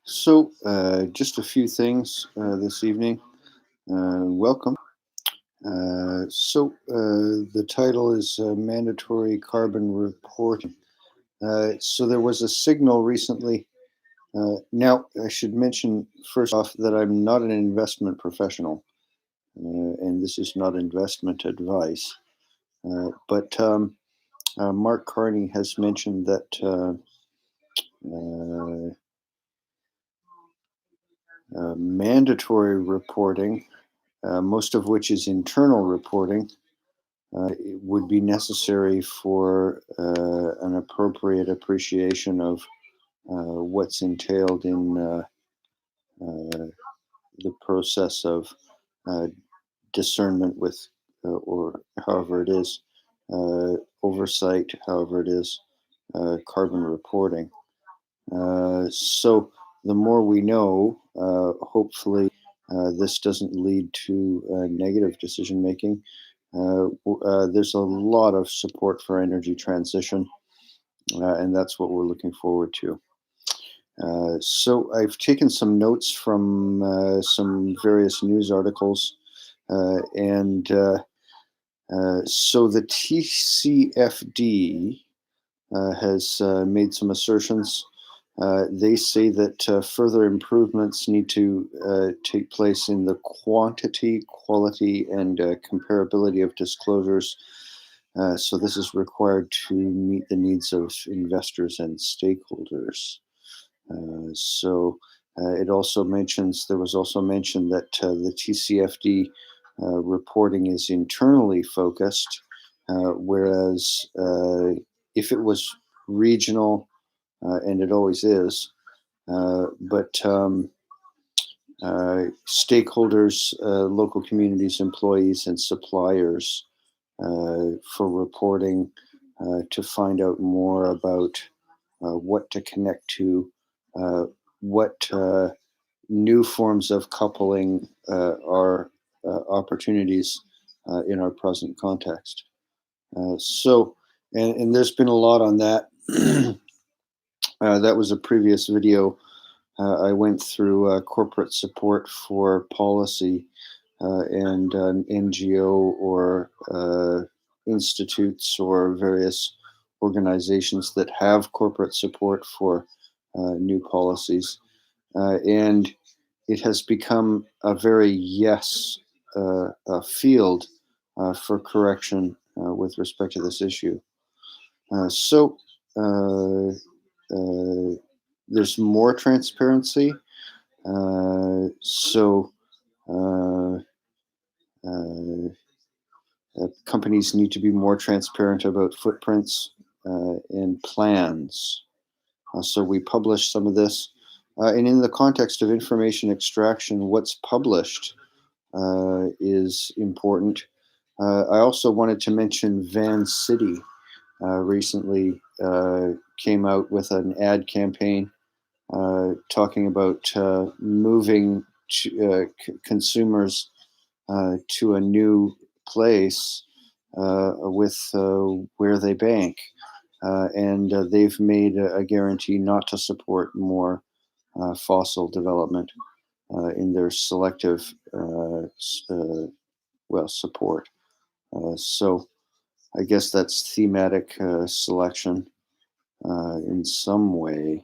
Just a few things this evening. Welcome. The title is Mandatory Carbon Reporting. There was a signal recently. Now, I should mention first off that I'm not an investment professional, and this is not investment advice. But Mark Carney has mentioned that uh, mandatory reporting, most of which is internal reporting, it would be necessary for an appropriate appreciation of what's entailed in the process of uh, discernment with, or however it is, oversight, however it is, carbon reporting. So the more we know, hopefully, this doesn't lead to negative decision making. There's a lot of support for energy transition, and that's what we're looking forward to. I've taken some notes from some various news articles, and the TCFD has made some assertions. They say that further improvements need to take place in the quantity, quality, and comparability of disclosures. So this is required to meet the needs of investors and stakeholders. It also mentions there was also mentioned that the TCFD reporting is internally focused, whereas if it was regional, and it always is, but stakeholders, local communities, employees, and suppliers for reporting to find out more about what to connect to, what new forms of coupling are opportunities in our present context. And there's been a lot on that. That was a previous video. I went through corporate support for policy and NGO or institutes or various organizations that have corporate support for new policies. And it has become a very yes field for correction with respect to this issue. Uh, so uh, uh, there's more transparency. Uh, so uh, uh, Companies need to be more transparent about footprints and plans. So we published some of this. And in the context of information extraction, what's published is important. I also wanted to mention Van City recently came out with an ad campaign talking about moving consumers to a new place with where they bank. And they've made a guarantee not to support more fossil development in their selective support. So I guess that's thematic selection in some way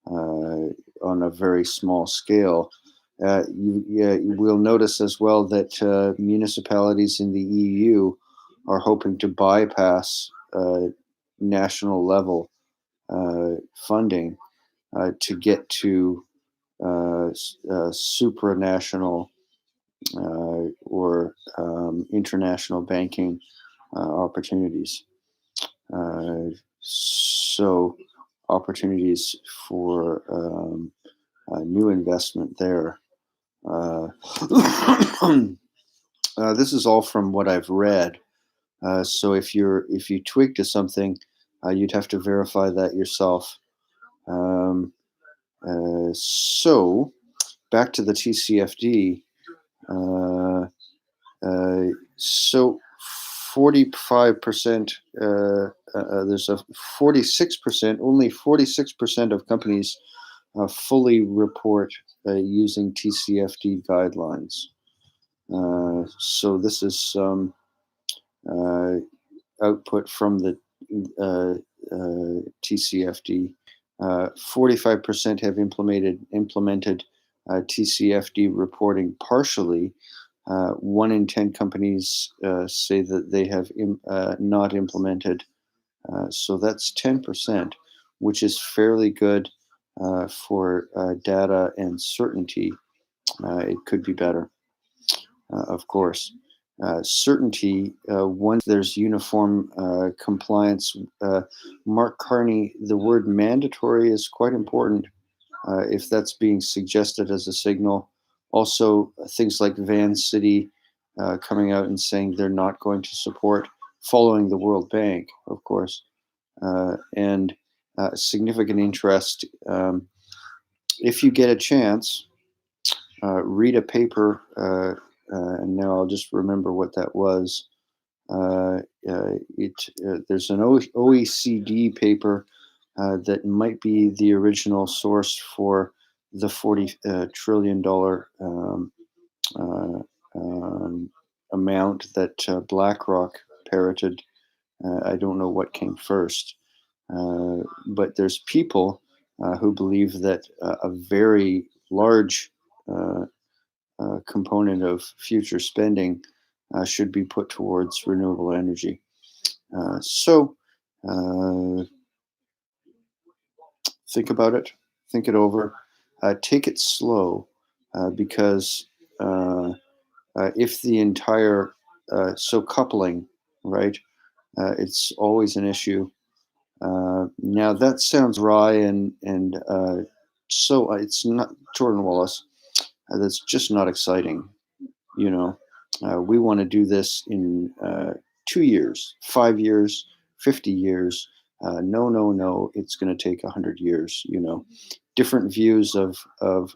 on a very small scale. You will notice as well that municipalities in the EU are hoping to bypass national level funding to get to supranational or international banking opportunities. So opportunities for new investment there. Uh, this is all from what I've read. So if you twig to something, you'd have to verify that yourself. Um, so back to the TCFD. Uh, so 45%. There's a 46%. Only 46% of companies fully report using TCFD guidelines. So this is uh, output from the TCFD. 45% have implemented TCFD reporting partially. 1 in 10 companies say that they have not implemented. So that's 10%, which is fairly good for data and certainty. It could be better, of course. Certainty, once there's uniform compliance. Mark Carney, the word mandatory is quite important if that's being suggested as a signal. Also, things like Van City coming out and saying they're not going to support, following the World Bank, of course, and significant interest. If you get a chance, read a paper, and now I'll just remember what that was. There's an OECD paper that might be the original source for the $40 trillion uh, amount that BlackRock parroted. I don't know what came first, but there's people who believe that a very large uh, component of future spending should be put towards renewable energy. So uh, think about it, think it over, take it slow, because uh, if the entire so coupling, right? It's always an issue. Now that sounds wry and so it's not Jordan Wallace. That's just not exciting. You know, we want to do this in 2 years, 5 years, 50 years. No, no, no. It's going to take 100 years. Different views of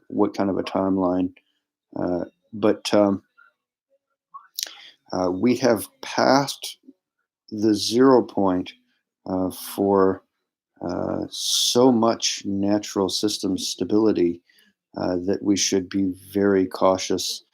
what kind of a timeline. Uh, but we have passed the 0 point for so much natural system stability that we should be very cautious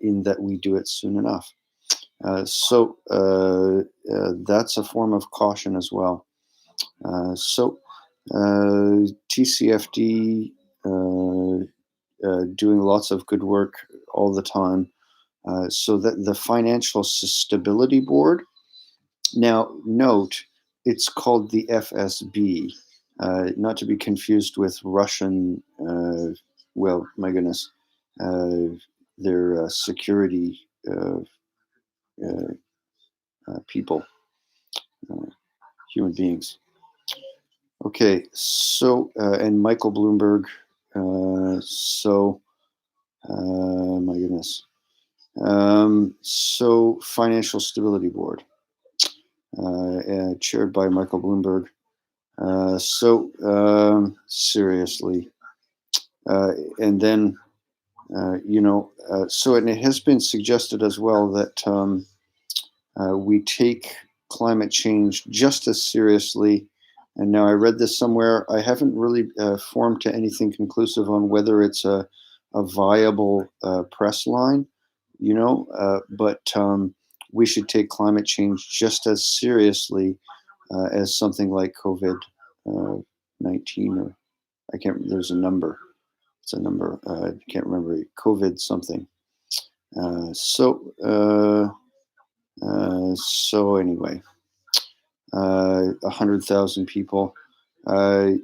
in that we do it soon enough. So that's a form of caution as well. TCFD doing lots of good work all the time. So that the Financial Stability Board, now note, it's called the FSB, not to be confused with Russian, well, my goodness, their security uh, people, uh, human beings. Okay, so, and Michael Bloomberg, my goodness. So, Financial Stability Board, chaired by Michael Bloomberg. Seriously, and then and it has been suggested as well that we take climate change just as seriously. And now I read this somewhere. I haven't really formed to anything conclusive on whether it's a viable press line, but we should take climate change just as seriously as something like COVID 19, or I can't. There's a number. It's a number. I can't remember. COVID something. So anyway, 100,000 people.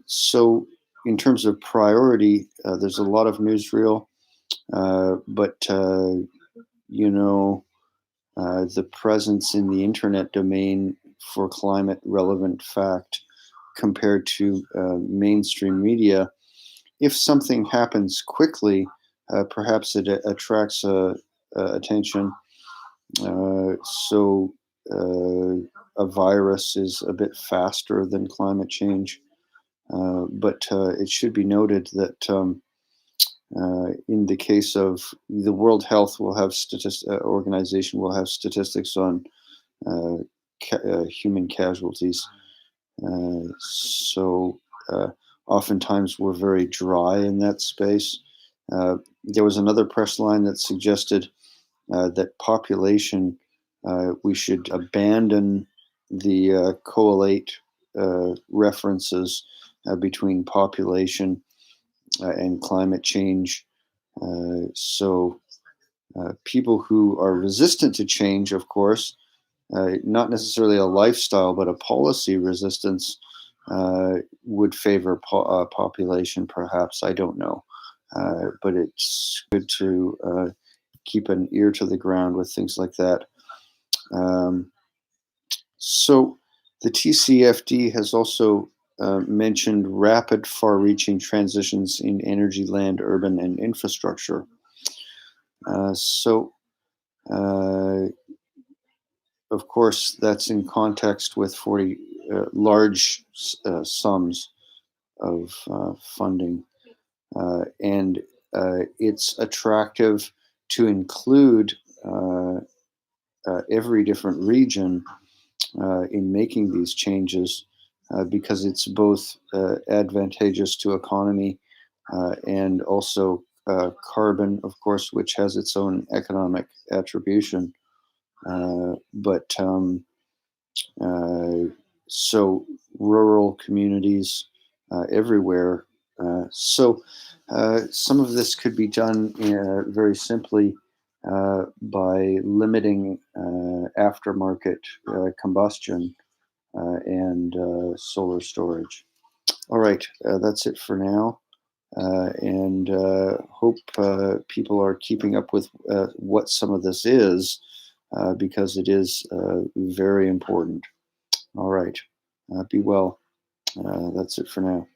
So in terms of priority, there's a lot of newsreel, but the presence in the internet domain for climate relevant fact compared to mainstream media. If something happens quickly, perhaps it attracts attention. So a virus is a bit faster than climate change. But it should be noted that in the case of the World Health will have Organization will have statistics on human casualties. So oftentimes were very dry in that space. There was another press line that suggested that we should abandon the correlate references between population and climate change. So people who are resistant to change, of course, not necessarily a lifestyle, but a policy resistance, would favor population, perhaps. I don't know. But it's good to keep an ear to the ground with things like that. Um, so the TCFD has also mentioned rapid, far reaching transitions in energy, land, urban, and infrastructure. So, uh, of course, that's in context with 40 large sums of funding. And it's attractive to include every different region in making these changes because it's both advantageous to economy and also carbon, of course, which has its own economic attribution. But uh, so rural communities everywhere. So some of this could be done very simply by limiting aftermarket combustion and solar storage. All right, that's it for now. And hope people are keeping up with what some of this is because it is very important. All right, be well. That's it for now.